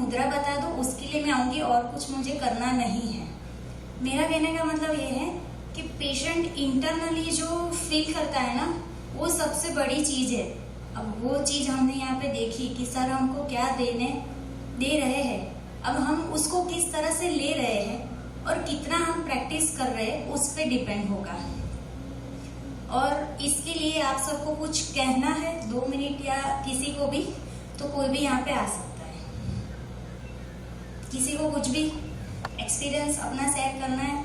मुद्रा बता दो उसके लिए मैं आऊँगी, और कुछ मुझे करना नहीं है। मेरा कहने का मतलब ये है कि पेशेंट इंटरनली जो फील करता है ना, वो सबसे बड़ी चीज़ है। अब वो चीज़ हमने यहाँ पे देखी कि सर हमको क्या दे रहे हैं, अब हम उसको किस तरह से ले रहे हैं और कितना हम प्रैक्टिस कर रहे हैं उस पर डिपेंड होगा। और इसके लिए आप सबको कुछ कहना है 2 मिनट या किसी को भी, तो कोई भी यहाँ पे आ सकता है। किसी को कुछ भी एक्सपीरियंस अपना शेयर करना है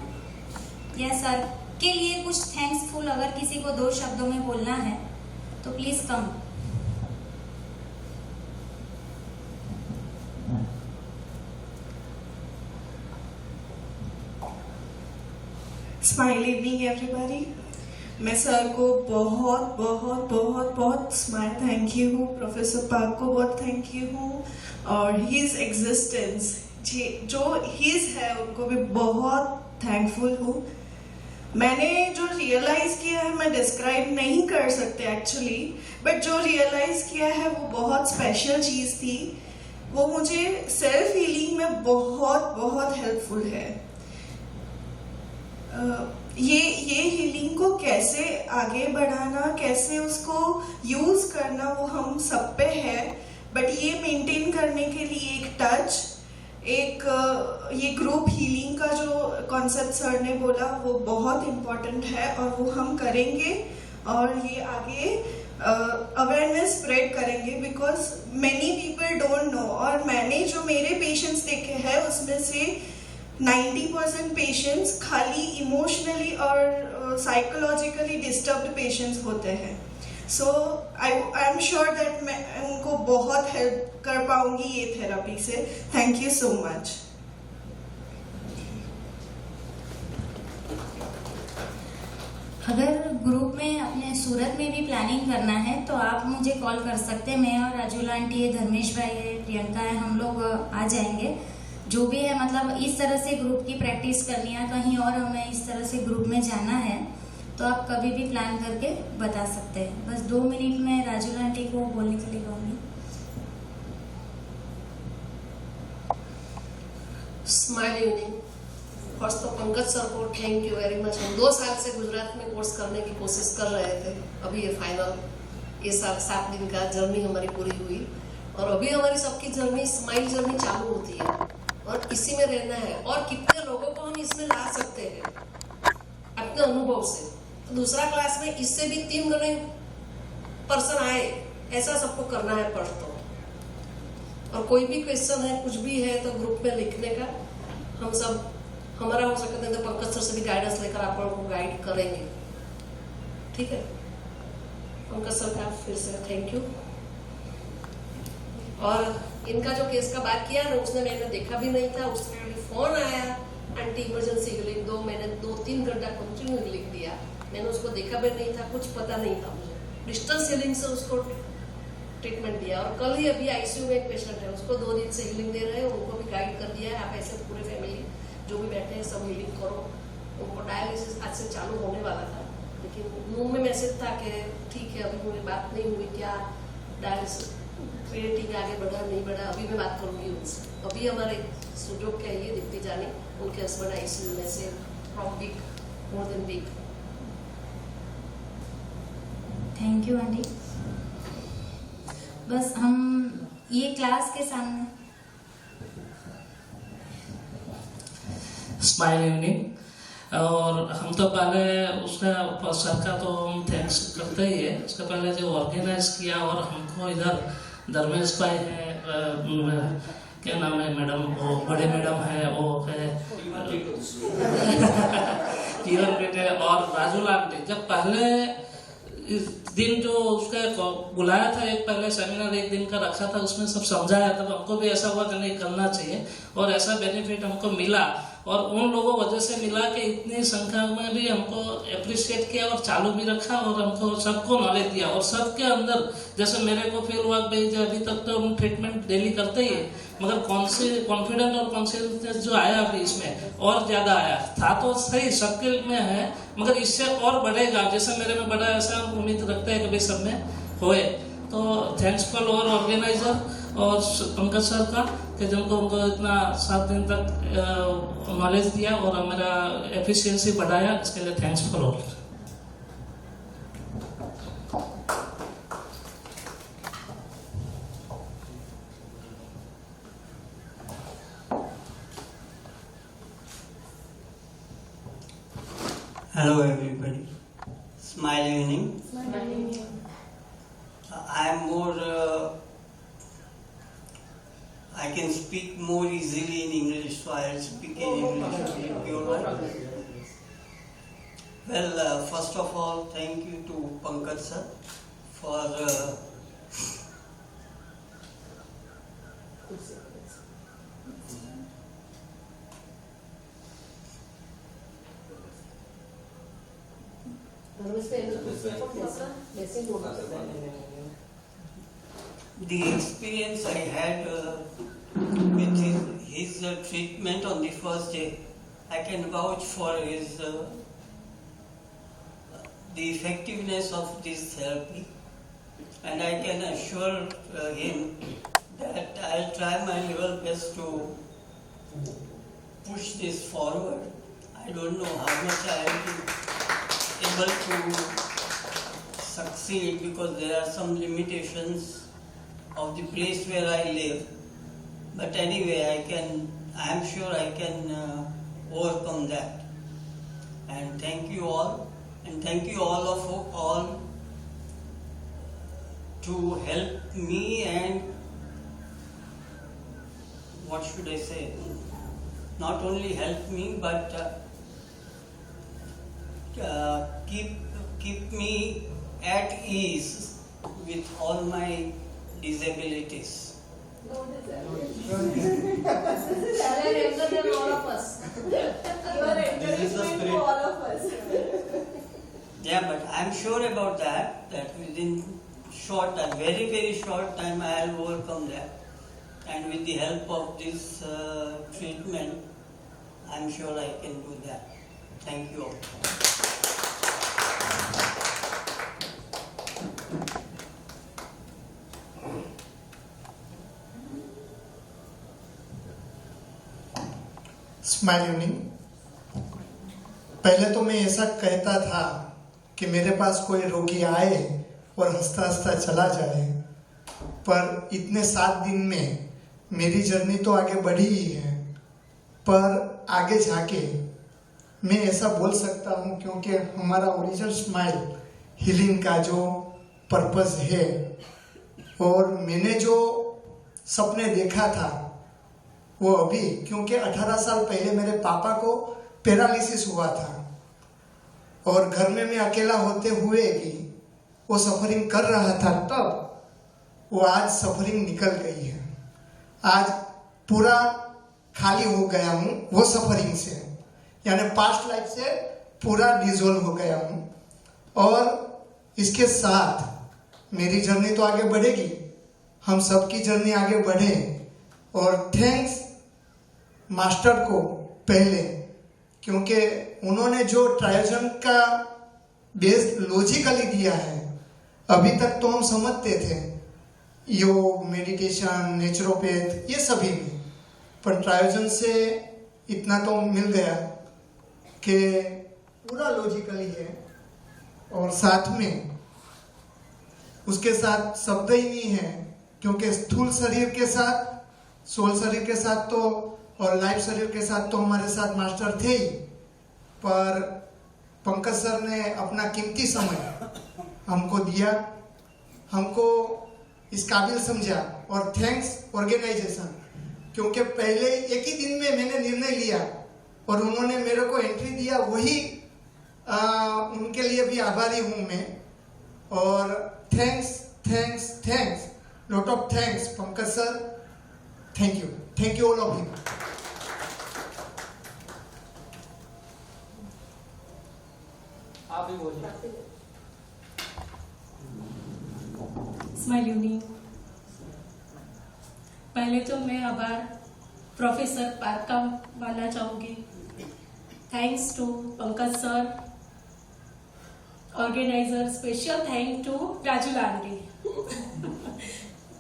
या सर के लिए कुछ थैंक्सफुल अगर किसी को 2 शब्दों में बोलना है तो please come. Smile evening everybody. मैं सर को बहुत बहुत बहुत बहुत स्माइल थैंक यू हूँ, प्रोफेसर पार्क को बहुत थैंक यू हूँ, और हीज एग्जिस्टेंस जो हीज है उनको भी बहुत थैंकफुल हूँ। मैंने जो रियलाइज किया है मैं डिस्क्राइब नहीं कर सकते एक्चुअली, बट जो रियलाइज किया है वो बहुत स्पेशल चीज़ थी। वो मुझे सेल्फ हीलिंग में बहुत बहुत हेल्पफुल है। ये हीलिंग को कैसे आगे बढ़ाना, कैसे उसको यूज करना, वो हम सब पे है, बट ये मेंटेन करने के लिए एक टच, ये ग्रुप हीलिंग का जो कॉन्सेप्ट सर ने बोला वो बहुत इम्पोर्टेंट है, और वो हम करेंगे और ये आगे अवेयरनेस स्प्रेड करेंगे, because many people don't know. और मैंने जो मेरे पेशेंट्स देखे हैं उसमें से 90% पेशेंट्स खाली इमोशनली और साइकोलॉजिकली डिस्टर्ब्ड पेशेंट्स होते हैं। सो आई एम श्योर दैट मैं उनको बहुत हेल्प कर पाऊंगी ये थेरेपी से। Thank you so much. अगर ग्रुप में अपने सूरत में भी प्लानिंग करना है तो आप मुझे कॉल कर सकते हैं। मैं और राजूला आंटी है, धर्मेश भाई है, प्रियंका है, हम लोग आ जाएंगे। जो भी है मतलब इस तरह से ग्रुप की प्रैक्टिस करनी है, कहीं और हमें इस तरह से ग्रुप में जाना है तो आप कभी भी प्लान करके बता सकते हैं। बस 2 मिनट में राजूला आंटी को बोलने के लिए कहूँगी। Smile evening. फर्स्ट तो पंकज सर को थैंक यू वेरी मच। हम 2 साल से गुजरात में कोर्स करने की कोशिश कर रहे थे, अभी ये फाइनल ये 7 दिन का जर्नी हमारी पूरी हुई, और अभी हमारी सबकी जर्नी स्माइल जर्नी चालू होती है और इसी में रहना है। और कितने लोगों को हम इसमें ला सकते हैं अपने अनुभव से। तो दूसरा क्लास में इससे भी 3 गुने पर्सन आए, ऐसा सबको करना है फर्स्ट तो। और कोई भी क्वेश्चन है, कुछ भी है तो ग्रुप में लिखने का, हम सब हमारा हो सकता है तो पंकज सर से भी गाइडेंस लेकर आप लोगों को गाइड करेंगे। ठीक है, पंकज सर का फिर से थैंक यू। और इनका जो केस का बात किया ना, उसने मैंने देखा भी नहीं था, उसने फोन आया आंटी इमरजेंसी हीलिंग 2-3 घंटा कंटिन्यू लिख दिया। मैंने उसको देखा भी नहीं था, कुछ पता नहीं था मुझे। डिस्टेंस हीलिंग से उसको ट्रीटमेंट दिया, और कल ही अभी आईसीयू में एक पेशेंट है, उसको 2 दिन से हीलिंग दे रहे हैं, उनको भी गाइड कर दिया है। आप ऐसे पूरे फैमिली जो भी बैठे हैं सब हीलिंग करो। उनको डायलिसिस आज से चालू होने वाला था, लेकिन मुंह में मैसेज था कि ठीक है अभी मुझे बात नहीं हुई, क्या डायलिसिस क्रिएटिंग आगे बढ़ा नहीं बढ़ा, अभी मैं बात करूंगी उनसे। अभी हमारे सुजोग क्या ये दिखती जाने, उनके हस्बैंड आईसीयू में से from week, more than week. Thank you aunty. बस हम ये क्लास के सामने स्माइल इवनिंग। और हम तो पहले उसका सर का तो हम थैंक्स करते ही है। उसके पहले जो ऑर्गेनाइज किया, और हमको इधर धर्मेश भाई है, क्या नाम है मैडम, वो बड़े मैडम है, वो है किरण बेटे, और राजूला आंटी। जब पहले इस दिन जो उसका बुलाया था, एक पहले सेमिनार 1 दिन का रखा था, उसमें सब समझाया, तब हमको भी ऐसा हुआ कि नहीं करना चाहिए, और ऐसा बेनिफिट हमको मिला। और उन लोगों वजह से मिला कि इतनी संख्या में भी हमको अप्रिशिएट किया और चालू भी रखा, और हमको सबको नॉलेज दिया। और सबके अंदर जैसे मेरे को फील हुआ कि अभी तक तो हम ट्रीटमेंट डेली करते ही, मगर कॉन्फिडेंट और कॉन्शियसनेस जो आया अभी इसमें और ज्यादा आया था, तो सही सबके में है, मगर इससे और बढ़ेगा। जैसे मेरे में बढ़ा, ऐसा हम उम्मीद रखते हैं कि भाई सब में होए। तो थैंक्स फॉर और ऑर्गेनाइजर और पंकज सर का कि जिनको उनको इतना 7 दिन तक नॉलेज दिया और मेरा एफिशिएंसी बढ़ाया, इसके लिए thanks for all. Hello everybody. Smile evening. I am more. I can speak more easily in English, so I'll speak in English. If you want. Well, first of all, thank you to Pankaj sir for. The experience I had with his treatment on the first day, I can vouch for his the effectiveness of this therapy, and I can assure him that I'll try my level best to push this forward. I don't know how much I will be able to succeed because there are some limitations of the place where I live. But anyway, I am sure I can overcome that. And thank you all, and thank you all to help me, and what should I say? Not only help me, but keep me at ease with all my disabilities. Yeah, but I'm sure about that within short time, very, very short time, I'll overcome that. And with the help of this treatment, I'm sure I can do that. Thank you all. Smile evening. पहले तो मैं ऐसा कहता था कि मेरे पास कोई रोगी आए और हंसता हंसता चला जाए, पर इतने 7 दिन में मेरी जर्नी तो आगे बढ़ी ही है, पर आगे जाके मैं ऐसा बोल सकता हूँ क्योंकि हमारा ओरिजिनल स्माइल हीलिंग का जो पर्पस है, और मैंने जो सपने देखा था वो अभी, क्योंकि 18 साल पहले मेरे पापा को पैरालिसिस हुआ था और घर में मैं अकेला होते हुए भी वो सफरिंग कर रहा था, तब वो आज सफरिंग निकल गई है। आज पूरा खाली हो गया हूँ वो सफरिंग से, यानी पास्ट लाइफ से पूरा डिजोल्व हो गया हूँ, और इसके साथ मेरी जर्नी तो आगे बढ़ेगी, हम सबकी जर्नी आगे बढ़े। और थैंक्स मास्टर को पहले, क्योंकि उन्होंने जो ट्रायोजन का बेस लॉजिकली दिया है, अभी तक तो हम समझते थे योग, मेडिटेशन, नेचुरोपैथ, ये सभी में, पर ट्रायोजन से इतना तो मिल गया कि पूरा लॉजिकली है, और साथ में उसके साथ शब्द ही नहीं है, क्योंकि स्थूल शरीर के साथ, सोल शरीर के साथ तो और लाइफ शरीर के साथ तो हमारे साथ मास्टर थे ही, पर पंकज सर ने अपना कीमती समय हमको दिया, हमको इस काबिल समझा। और थैंक्स ऑर्गेनाइजेशन, क्योंकि पहले एक ही दिन में मैंने निर्णय लिया और उन्होंने मेरे को एंट्री दिया, वही उनके लिए भी आभारी हूँ मैं। और thanks thanks thanks, lot of thanks Pankaj sir, thank you all of you. Smile unique. पहले तो मैं आभार प्रोफेसर पार्क का मानना चाहूँगी। Thanks to Pankaj sir, organiser, special thank to Raju Lande.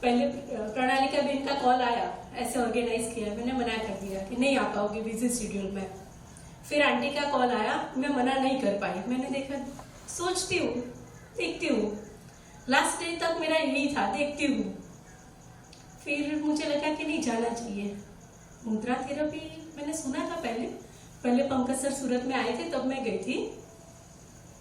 पहले प्रणालिका बेन का कॉल आया, ऐसे ऑर्गेनाइज किया, मैंने मना कर दिया कि नहीं आ पाओगे बिजी शेड्यूल में। फिर आंटी का कॉल आया, मैं मना नहीं कर पाई। मैंने देखा, सोचती हूँ, देखती हूँ, लास्ट डे तक मेरा यही था, देखती हूँ। फिर मुझे लगा कि नहीं, जाना चाहिए। मुद्रा थेरेपी मैंने सुना था पहले पंकज सर सूरत में आए थे, तब मैं गई थी।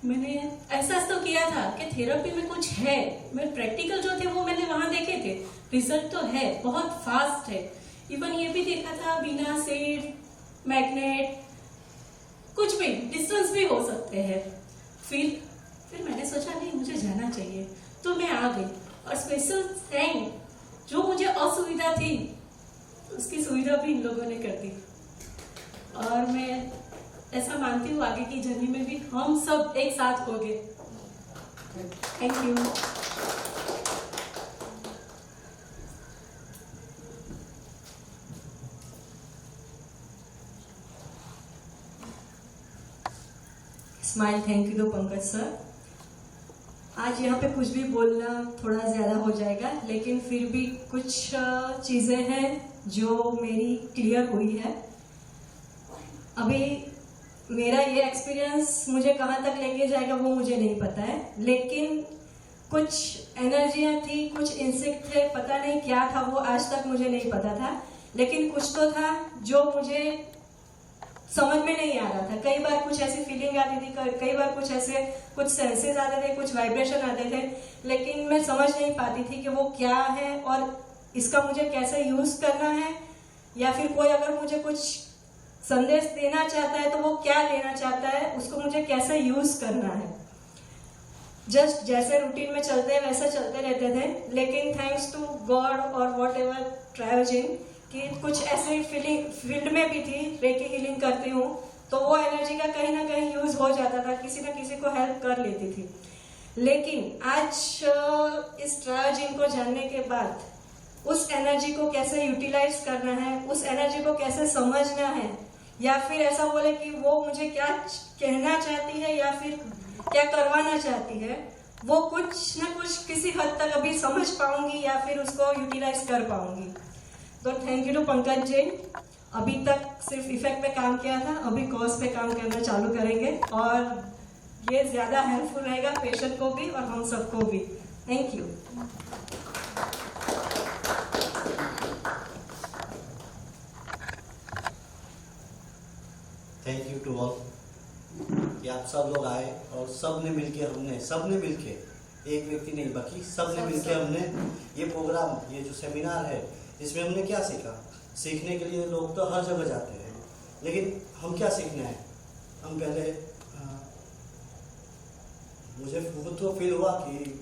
मैंने एहसास तो किया था कि थेरेपी में कुछ है। मैं प्रैक्टिकल जो थे वो मैंने वहां देखे थे, रिजल्ट तो है, बहुत फास्ट है। इवन ये भी देखा था, बिना सेड, मैग्नेट, कुछ भी डिस्टेंस भी हो सकते हैं। फिर मैंने सोचा नहीं, मुझे जाना चाहिए, तो मैं आ गई। और स्पेशल थैंक, जो मुझे असुविधा थी उसकी सुविधा भी इन लोगों ने कर दी। और मैं ऐसा मानती हूँ आगे की जर्नी में भी हम सब एक साथ होंगे। Thank you. Smile thank you to Pankaj sir. आज यहाँ पे कुछ भी बोलना थोड़ा ज़्यादा हो जाएगा, लेकिन फिर भी कुछ चीज़ें हैं जो मेरी क्लियर हुई है। अभी मेरा ये एक्सपीरियंस मुझे कहाँ तक लेके जाएगा वो मुझे नहीं पता है, लेकिन कुछ एनर्जियाँ थी, कुछ इंसेक्ट थे, पता नहीं क्या था वो, आज तक मुझे नहीं पता था, लेकिन कुछ तो था जो मुझे समझ में नहीं आ रहा था। कई बार कुछ ऐसी फीलिंग आती थी, कई बार कुछ ऐसे कुछ सेंसेस आते थे, कुछ वाइब्रेशन आते थे, लेकिन मैं समझ नहीं पाती थी कि वो क्या है और इसका मुझे कैसे यूज करना है, या फिर कोई अगर मुझे कुछ संदेश देना चाहता है तो वो क्या देना चाहता है, उसको मुझे कैसे यूज करना है। जस्ट जैसे रूटीन में चलते हैं वैसे चलते रहते थे, लेकिन थैंक्स टू गॉड और वॉट एवर ट्रायोजिन कि कुछ ऐसे फील्ड में भी थी, रेकी हीलिंग करती हूँ, तो वो एनर्जी का कहीं ना कहीं यूज हो जाता था, किसी न किसी को हेल्प कर लेती थी। लेकिन आज इस ट्रायोजिन को जानने के बाद उस एनर्जी को कैसे यूटिलाइज करना है, उस एनर्जी को कैसे समझना है, या फिर ऐसा बोले कि वो मुझे क्या कहना चाहती है या फिर क्या करवाना चाहती है, वो कुछ ना कुछ किसी हद तक अभी समझ पाऊंगी या फिर उसको यूटिलाइज कर पाऊंगी। तो thank you to Pankaj ji. अभी तक सिर्फ इफेक्ट पे काम किया था, अभी कॉज पे काम करना चालू करेंगे और ये ज्यादा हेल्पफुल रहेगा पेशेंट को भी और हम सबको भी। Thank you. Thank you to all कि आप सब लोग आए और सबने मिलके एक व्यक्ति नहीं बाकी सबने मिलके हमने ये प्रोग्राम, ये जो सेमिनार है, इसमें हमने क्या सीखा। सीखने के लिए लोग तो हर जगह जाते हैं, लेकिन हम क्या सीखना है। हम पहले मुझे खुद तो फील हुआ कि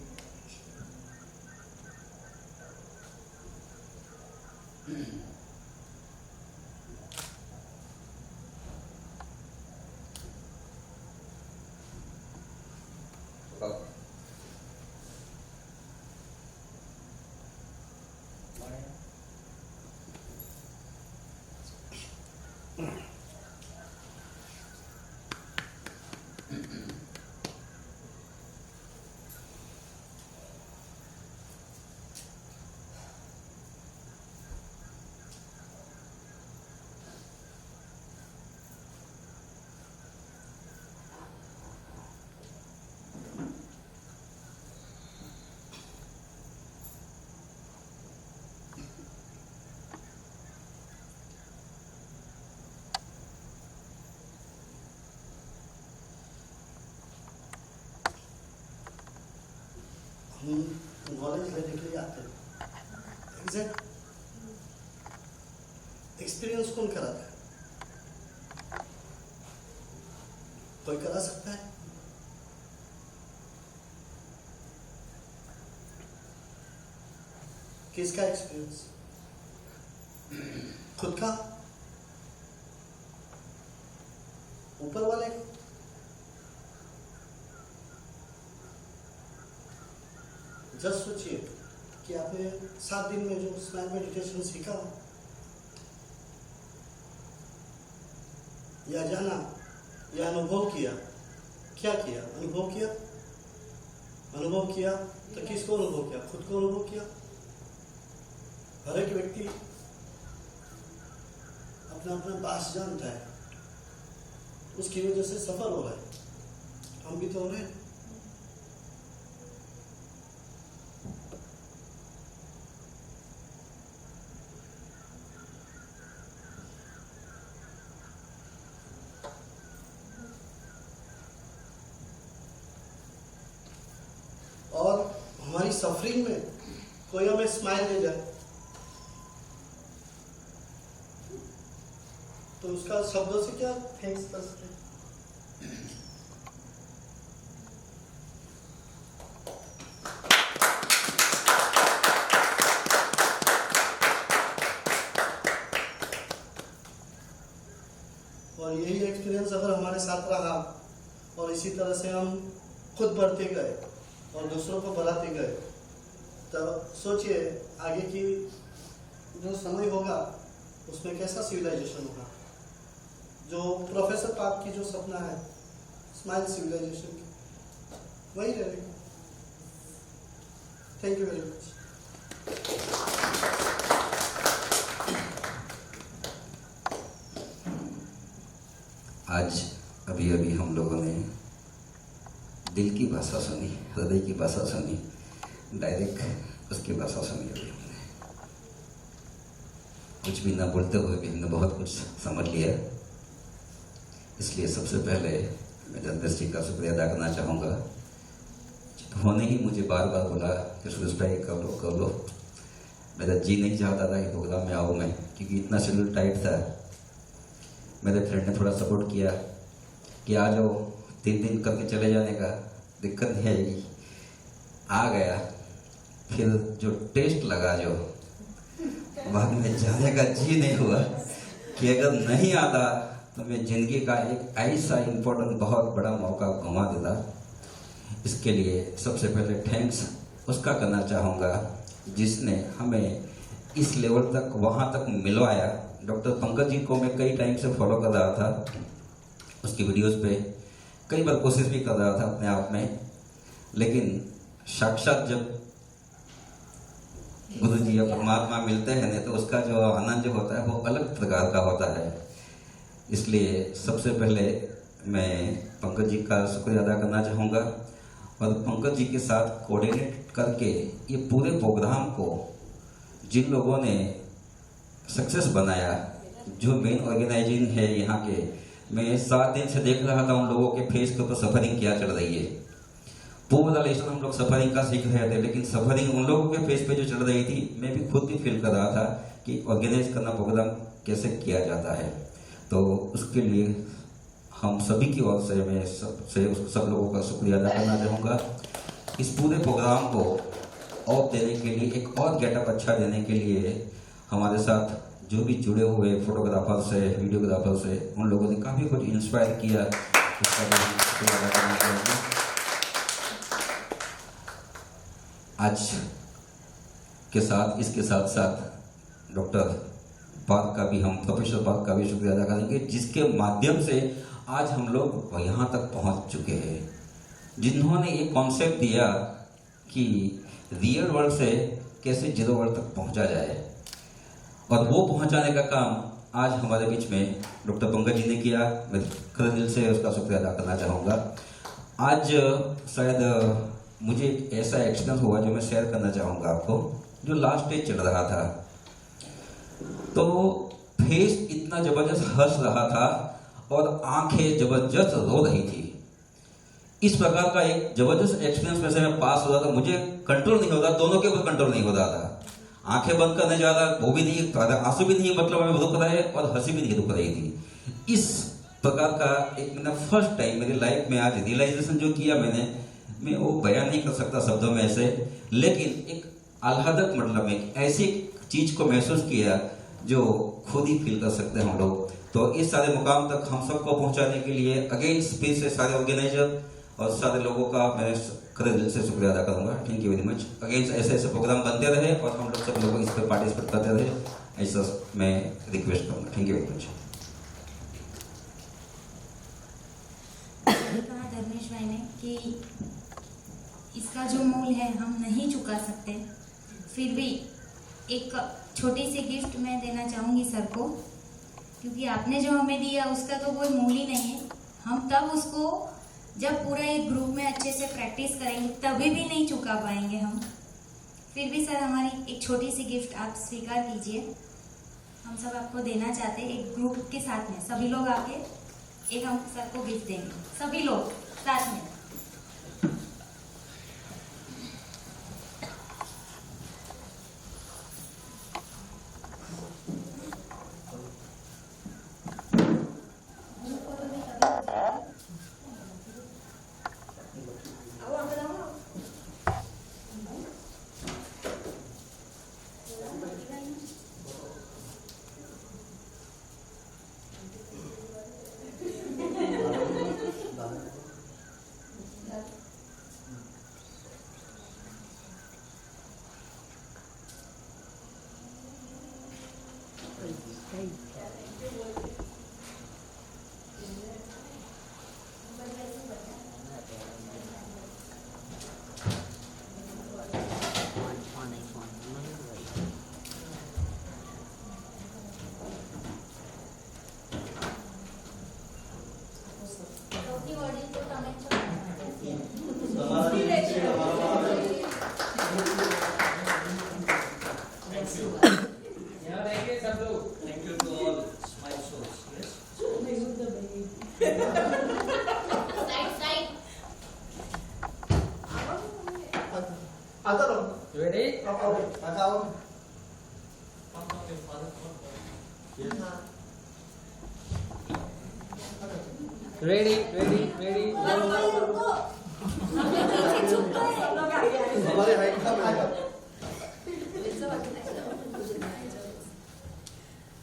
हम नॉलेज लेने के लिए आते हैं। एग्जैक्ट एक्सपीरियंस कौन कराता है? कोई करा सकता है? किसका एक्सपीरियंस? खुद का? ऊपर वाले का? जस्ट सोचिए कि आपने 7 दिन में जो स्माइल मेडिटेशन सीखा या जाना या अनुभव किया, क्या किया? अनुभव किया तो किसको अनुभव किया? खुद को अनुभव किया। हर एक व्यक्ति अपना अपना पास जानता है, उसकी वजह से सफर हो रहा है, हम भी तो हो रहे हैं। और हमारी सफरिंग में कोई हमें स्माइल दे जाए तो उसका शब्दों से क्या थैंक्स कर सकते हैं। और यही एक्सपीरियंस अगर हमारे साथ रहा और इसी तरह से हम खुद बढ़ते गए और दूसरों को बढ़ाते गए, तो सोचिए आगे की जो समय होगा उसमें कैसा सिविलाइजेशन होगा। जो प्रोफेसर पाप की जो सपना है स्माइल सिविलाइजेशन की, वही रहेगा। Thank you very much. आज अभी अभी हम लोगों ने दिल की भाषा सुनी, हृदय की भाषा सुनी, डायरेक्ट उसकी भाषा सुनी। अभी हमने कुछ भी ना बोलते हुए भी हमने बहुत कुछ समझ लिया। इसलिए सबसे पहले मैं जगदीश जी का शुक्रिया अदा करना चाहूँगा। उन्होंने ही मुझे बार बार बोला कि सुरेश भाई कर लो। मेरा जी नहीं चाहता था कि प्रोग्राम में आऊँ मैं, क्योंकि इतना शेड्यूल टाइट था। मेरे फ्रेंड ने थोड़ा सपोर्ट किया कि आ जाओ, 3 दिन करके चले जाने का दिक्कत नहीं आएगी। आ गया, फिर जो टेस्ट लगा, जो बाद में जाने का जी नहीं हुआ कि अगर नहीं आता तो मैं जिंदगी का एक ऐसा इम्पोर्टेंट बहुत बड़ा मौका गंवा देता। इसके लिए सबसे पहले थैंक्स उसका करना चाहूँगा जिसने हमें इस लेवल तक वहाँ तक मिलवाया। डॉक्टर पंकज जी को मैं कई टाइम से फॉलो कर रहा था, उसकी वीडियोस पे कई बार कोशिश भी कर रहा था अपने आप में, लेकिन साक्षात जब गुरु जी या परमात्मा मिलते हैं ना, तो उसका जो आनंद जो होता है वो अलग प्रकार का होता है। इसलिए सबसे पहले मैं पंकज जी का शुक्रिया अदा करना चाहूँगा और पंकज जी के साथ कोऑर्डिनेट करके ये पूरे प्रोग्राम को जिन लोगों ने सक्सेस बनाया, जो मेन ऑर्गेनाइजिंग है यहाँ के, मैं 7 दिन से देख रहा था उन लोगों के फेस के ऊपर सफरिंग क्या चल रही है। पूर्व वाला लेसन हम लोग सफरिंग का सीख रहे थे, लेकिन सफरिंग उन लोगों के फेस पे जो चल रही थी, मैं भी खुद भी फील कर रहा था कि ऑर्गेनाइज करना प्रोग्राम कैसे किया जाता है। तो उसके लिए हम सभी की ओर से मैं सब लोगों का शुक्रिया अदा करना चाहूँगा। इस पूरे प्रोग्राम को और देने के लिए, एक और गेटअप अच्छा देने के लिए हमारे साथ जो भी जुड़े हुए फोटोग्राफर्स है, वीडियोग्राफर्स है, उन लोगों ने काफ़ी कुछ इंस्पायर किया। उसका भी हम शुक्रिया अदा करना चाहेंगे। आज के साथ इसके साथ साथ डॉक्टर पार्क का भी, हम प्रोफेसर पार्क का भी शुक्रिया अदा करेंगे, जिसके माध्यम से आज हम लोग यहाँ तक पहुँच चुके हैं। जिन्होंने ये कॉन्सेप्ट दिया कि रियल वर्ल्ड से कैसे जीरो वर्ल्ड तक पहुँचा जाए, और वो पहुँचाने का काम आज हमारे बीच में डॉक्टर पंकज जी ने किया। मैं खरे दिल से उसका शुक्रिया अदा करना चाहूँगा। आज शायद मुझे एक ऐसा एक्सपीरियंस हुआ जो मैं शेयर करना चाहूँगा आपको। जो लास्ट स्टेज चल रहा था, तो फेस इतना जबरदस्त हंस रहा था और आंखें जबरदस्त रो रही थी। इस प्रकार का एक जबरदस्त एक्सपीरियंस में से मैं पास हो रहा था। मुझे कंट्रोल नहीं हो रहा, दोनों के ऊपर कंट्रोल नहीं हो रहा था। आंखें बंद करने जा रहा, वो भी नहीं, आंसू भी नहीं मतलब हमें रुक रहे और हंसी भी नहीं रुक रही थी। इस प्रकार का एक मैंने फर्स्ट टाइम मेरी लाइफ में आज रियलाइजेशन जो किया मैं वो बयान नहीं कर सकता शब्दों में ऐसे, लेकिन एक आह्लादक मतलब एक ऐसी चीज को महसूस किया जो खुद ही फील कर सकते हैं हम लोग। तो इस सारे मुकाम तक हम सबको पहुंचाने के लिए अगेन फिर से सारे ऑर्गेनाइजर और सारे लोगों का मैं खरे दिल से शुक्रिया अदा करूंगा। Thank you very much. Again ऐसे ऐसे प्रोग्राम बनते रहे और हम लोग सब लोग इस पर पार्टिसिपेट करते रहे, ऐसा मैं रिक्वेस्ट करूंगा। Thank you very much. कहा धर्मेश भाई ने कि इसका जो मूल है हम नहीं चुका सकते, फिर भी एक छोटी सी गिफ्ट मैं देना चाहूँगी सर को, क्योंकि आपने जो हमें दिया उसका तो कोई मूल ही नहीं है। हम तब उसको जब पूरा एक ग्रुप में अच्छे से प्रैक्टिस करेंगे तभी भी नहीं चुका पाएंगे हम। फिर भी सर हमारी एक छोटी सी गिफ्ट आप स्वीकार कीजिए। हम सब आपको देना चाहते हैं एक ग्रुप के साथ में, सभी लोग आके एक हम सर को गिफ्ट देंगे, सभी लोग साथ में।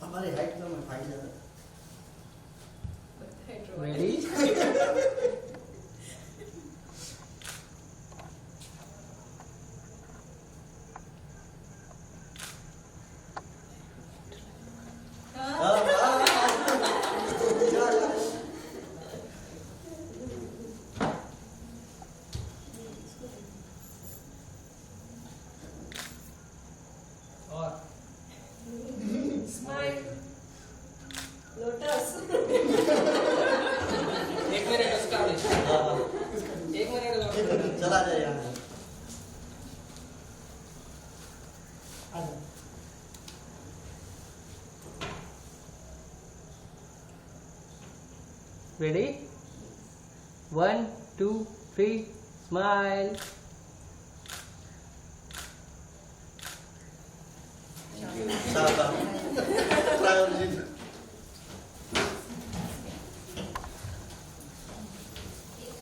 हमारे हाइट का मैं फाइल ज़्यादा चला जाए यहाँ से। Ready? 1, 2, 3, smile.